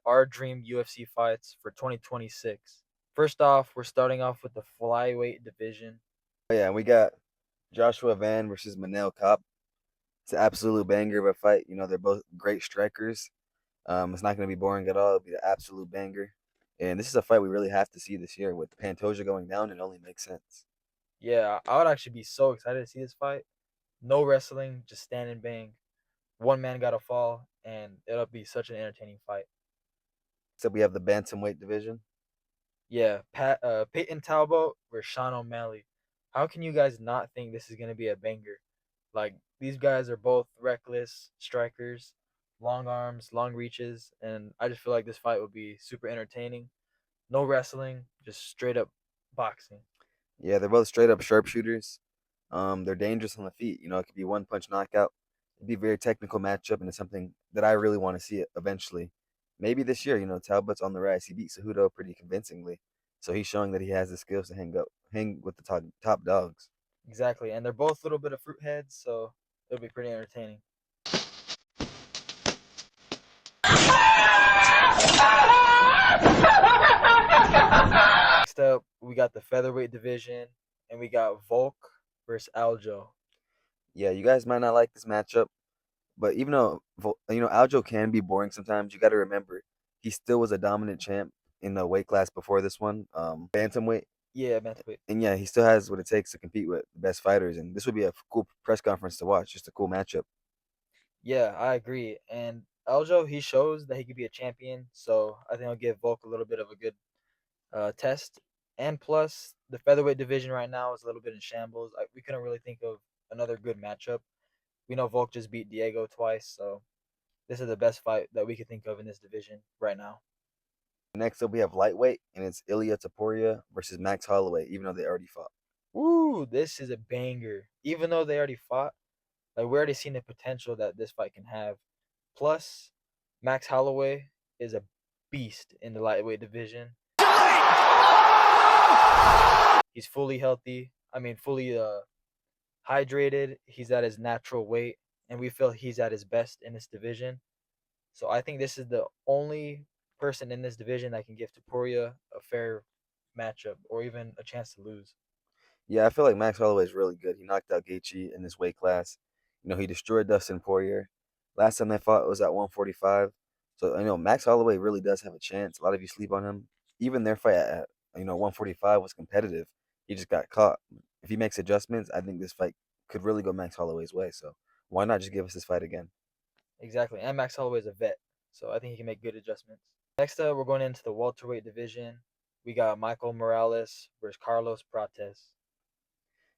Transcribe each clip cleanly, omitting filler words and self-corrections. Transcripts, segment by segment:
our dream UFC fights for 2026. First off, we're starting off with the flyweight division. Oh, yeah, and we got Joshua Van versus Manel Kopp. It's an absolute banger of a fight. They're both great strikers. It's not going to be boring at all. It'll be an absolute banger. And this is a fight we really have to see this year. With Pantoja going down, it only makes sense. Yeah, I would actually be so excited to see this fight. No wrestling, just stand and bang. One man got to fall, and it'll be such an entertaining fight. So we have the bantamweight division. Yeah, Peyton Talbot versus Sean O'Malley. How can you guys not think this is gonna be a banger? Like these guys are both reckless strikers, long arms, long reaches, and I just feel like this fight would be super entertaining. No wrestling, just straight up boxing. Yeah, they're both straight up sharpshooters. They're dangerous on the feet. It could be one punch knockout. It'd be a very technical matchup, and it's something that I really want to see it eventually. Maybe this year. Talbot's on the rise. He beat Cejudo pretty convincingly, so he's showing that he has the skills to hang with the top dogs. Exactly, and they're both a little bit of fruit heads, so it'll be pretty entertaining. Next up, we got the featherweight division, and we got Volk versus Aljo. Yeah, you guys might not like this matchup, but even though Aljo can be boring sometimes, you got to remember he still was a dominant champ in the weight class before this one, bantamweight. Yeah, bantamweight. And yeah, he still has what it takes to compete with the best fighters, and this would be a cool press conference to watch. Just a cool matchup. Yeah, I agree. And Aljo, he shows that he could be a champion, so I think I'll give Volk a little bit of a good test. And plus, the featherweight division right now is a little bit in shambles. We couldn't really think of another good matchup. We know Volk just beat Diego twice, so this is the best fight that we could think of in this division right now. Next up, we have lightweight, and it's Ilya Taporia versus Max Holloway, even though they already fought. Woo, this is a banger. Even though they already fought, like we already seen the potential that this fight can have. Plus, Max Holloway is a beast in the lightweight division. He's fully healthy. I mean, fully hydrated. He's at his natural weight, and we feel he's at his best in this division. So I think this is the only person in this division that can give Taporia a fair matchup or even a chance to lose. Yeah, I feel like Max Holloway is really good. He knocked out Gaethje in this weight class. He destroyed Dustin Poirier. Last time they fought was at 145. So Max Holloway really does have a chance. A lot of you sleep on him. Even their fight at 145 was competitive. He just got caught. If he makes adjustments, I think this fight could really go Max Holloway's way. So why not just give us this fight again? Exactly. And Max Holloway is a vet, so I think he can make good adjustments. Next up, we're going into the welterweight division. We got Michael Morales versus Carlos Prates.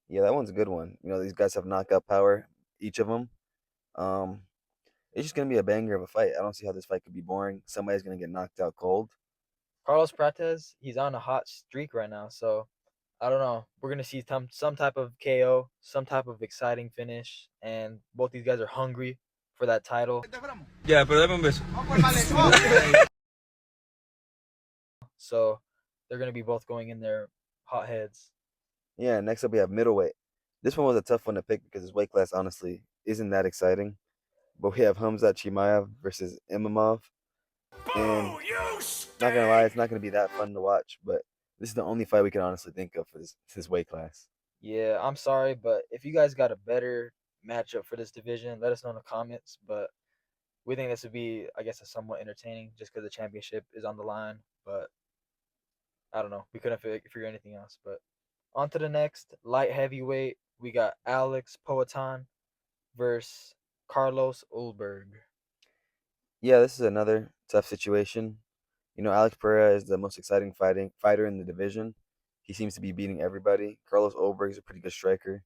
Yeah, that one's a good one. These guys have knockout power, each of them. Um, it's just gonna be a banger of a fight. I don't see how this fight could be boring. Somebody's gonna get knocked out cold. Carlos Prates, he's on a hot streak right now, so I don't know. We're gonna see some type of KO, some type of exciting finish, and both these guys are hungry for that title. Ya, pero dame un beso. So they're gonna be both going in there hot heads. Yeah, next up we have middleweight. This one was a tough one to pick because his weight class honestly isn't that exciting. But we have Hamzat Chimaev versus Imamov, and not gonna lie, it's not gonna be that fun to watch. But this is the only fight we can honestly think of for this weight class. Yeah, I'm sorry, but if you guys got a better matchup for this division, let us know in the comments. But we think this would be, I guess, a somewhat entertaining just because the championship is on the line. But I don't know. We couldn't figure anything else. But on to the next light heavyweight. We got Alex Poatan versus Carlos Ulberg. Yeah, this is another tough situation. Alex Pereira is the most exciting fighter in the division. He seems to be beating everybody. Carlos Ulberg is a pretty good striker,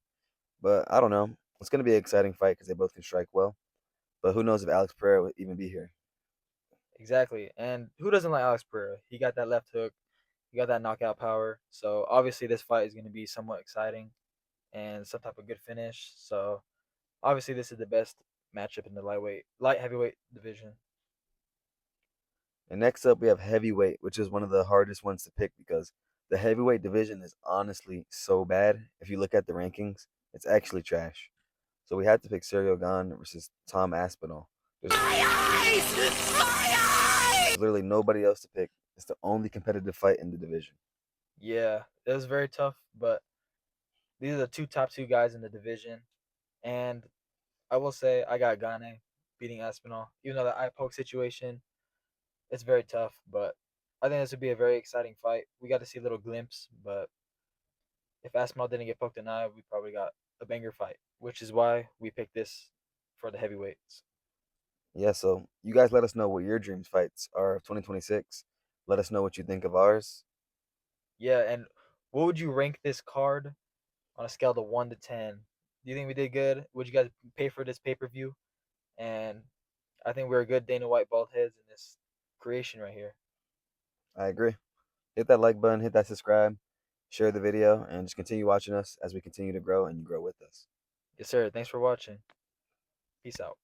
but I don't know. It's gonna be an exciting fight because they both can strike well. But who knows if Alex Pereira would even be here? Exactly. And who doesn't like Alex Pereira? He got that left hook. He got that knockout power. So obviously this fight is going to be somewhat exciting and some type of good finish. So obviously this is the best matchup in the light heavyweight division. And next up, we have heavyweight, which is one of the hardest ones to pick because the heavyweight division is honestly so bad. If you look at the rankings, it's actually trash. So we had to pick Sergio Gan versus Tom Aspinall. There's, There's literally nobody else to pick. It's the only competitive fight in the division. Yeah, it was very tough, but these are the two guys in the division, and I will say I got Gane beating Aspinall, even though the eye poke situation, it's very tough. But I think this would be a very exciting fight. We got to see a little glimpse, but if Aspinall didn't get poked in the eye, we probably got a banger fight, which is why we picked this for the heavyweights. Yeah, so you guys let us know what your dreams fights are of 2026. Let us know what you think of ours. Yeah, and what would you rank this card on a scale of 1 to 10? Do you think we did good? Would you guys pay for this pay per view? And I think we're a good Dana White bald heads in this creation right here. I agree. Hit that like button, hit that subscribe, share the video, and just continue watching us as we continue to grow and you grow with us. Yes, sir. Thanks for watching. Peace out.